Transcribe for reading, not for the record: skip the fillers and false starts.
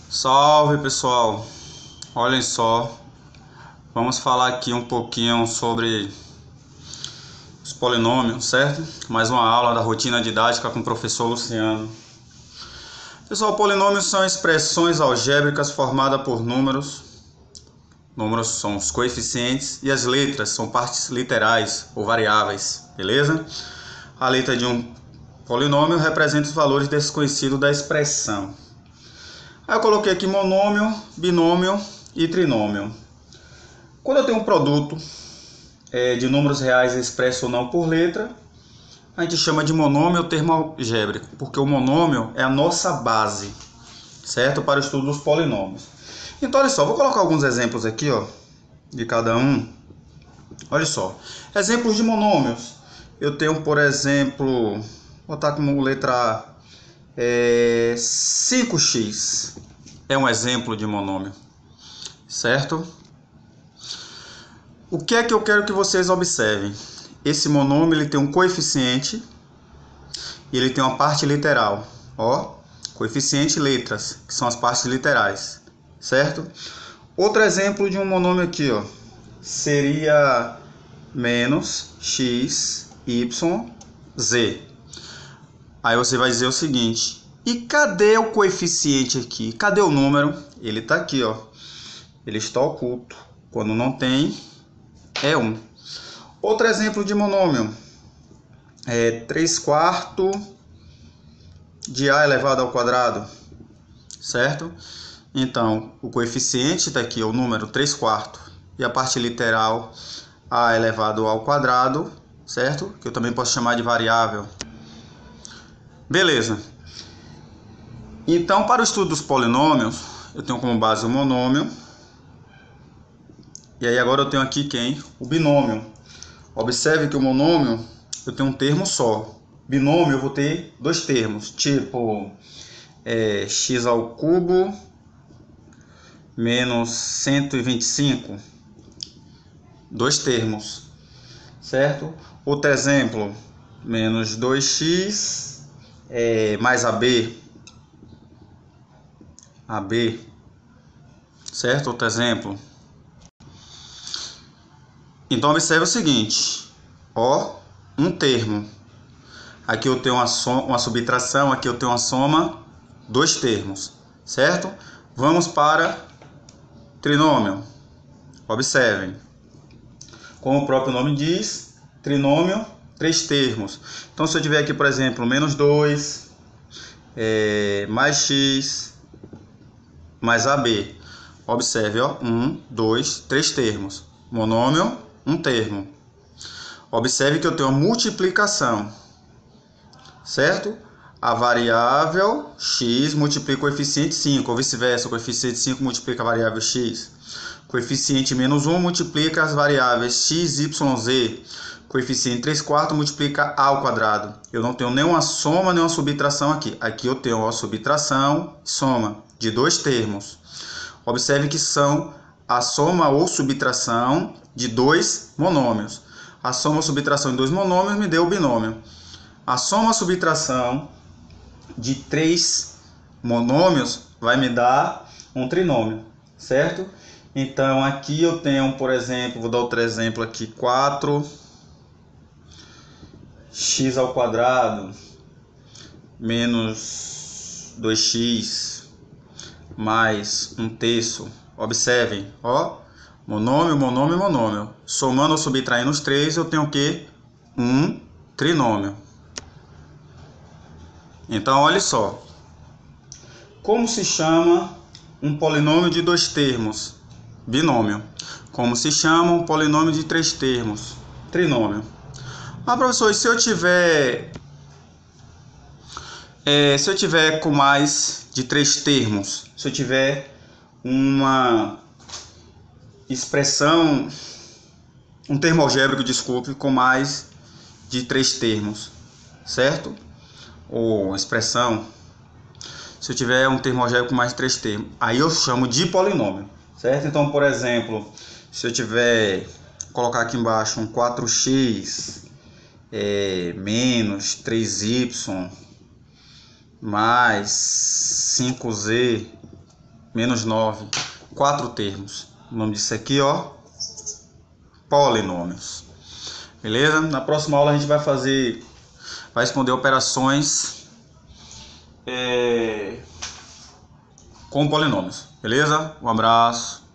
Salve pessoal, olhem só, vamos falar aqui um pouquinho sobre os polinômios, certo? Mais uma aula da rotina didática com o professor Luciano. Pessoal, polinômios são expressões algébricas formadas por números. Números são os coeficientes e as letras são partes literais ou variáveis, beleza? A letra de um polinômio representa os valores desconhecidos da expressão. Aí eu coloquei aqui monômio, binômio e trinômio. Quando eu tenho um produto de números reais expresso ou não por letra, a gente chama de monômio ou termo algébrico, porque o monômio é a nossa base, certo? Para o estudo dos polinômios. Então, olha só, vou colocar alguns exemplos aqui, ó, de cada um. Olha só, exemplos de monômios. Eu tenho, por exemplo, vou botar como letra A, 5x é um exemplo de monômio, certo? O que é que eu quero que vocês observem? Esse monômio ele tem um coeficiente e ele tem uma parte literal, ó, coeficiente e letras, que são as partes literais, certo? Outro exemplo de um monômio aqui, ó, seria menos x, y, z. Aí você vai dizer o seguinte: e cadê o coeficiente aqui? Cadê o número? Ele está aqui, ó. Ele está oculto. Quando não tem, é 1. Outro exemplo de monômio é 3/4 de a elevado ao quadrado, certo? Então, o coeficiente está aqui, o número 3/4, e a parte literal a elevado ao quadrado, certo? Que eu também posso chamar de variável. Beleza. Então, para o estudo dos polinômios, eu tenho como base o monômio. E aí agora eu tenho aqui quem? O binômio. Observe que o monômio eu tenho um termo só. Binômio eu vou ter dois termos, tipo x ao cubo menos 125. Dois termos, certo? Outro exemplo, menos 2x mais AB, certo? Outro exemplo. Então observe o seguinte, ó, um termo. Aqui eu tenho uma subtração, aqui eu tenho uma soma, dois termos, certo? Vamos para trinômio. Observem. Como o próprio nome diz, trinômio, três termos. Então se eu tiver aqui, por exemplo, menos 2, mais x, mais AB. Observe, ó, 1, 2, três termos. Monômio, um termo. Observe que eu tenho a multiplicação, certo? A variável x multiplica o coeficiente 5, ou vice-versa, o coeficiente 5 multiplica a variável x. Coeficiente menos 1 multiplica as variáveis x, y, z. Coeficiente 3/4 multiplica a ao quadrado. Eu não tenho nenhuma soma, nenhuma subtração aqui. Aqui eu tenho a subtração e soma de dois termos. Observe que são a soma ou subtração de dois monômios. A soma ou subtração de dois monômios me deu o binômio. A soma ou subtração de três monômios vai me dar um trinômio, certo? Então aqui eu tenho, por exemplo, vou dar outro exemplo aqui, 4x ao quadrado menos 2x mais 1/3. Observem, ó, monômio, monômio, monômio. Somando ou subtraindo os três, eu tenho o quê? Um trinômio. Então, olha só. Como se chama um polinômio de dois termos? Binômio. Como se chama um polinômio de três termos? Trinômio. Ah, professor, e se eu tiver com mais de três termos? Se eu tiver uma expressão, um termo algébrico, desculpe, com mais de três termos, certo? Ou expressão, se eu tiver um termo algébrico com mais de três termos, aí eu chamo de polinômio, certo? Então, por exemplo, se eu tiver, colocar aqui embaixo um 4x menos 3y mais 5z menos 9, 4 termos. O nome disso aqui, ó, polinômios. Beleza? Na próxima aula a gente vai responder operações com polinômios. Beleza? Um abraço.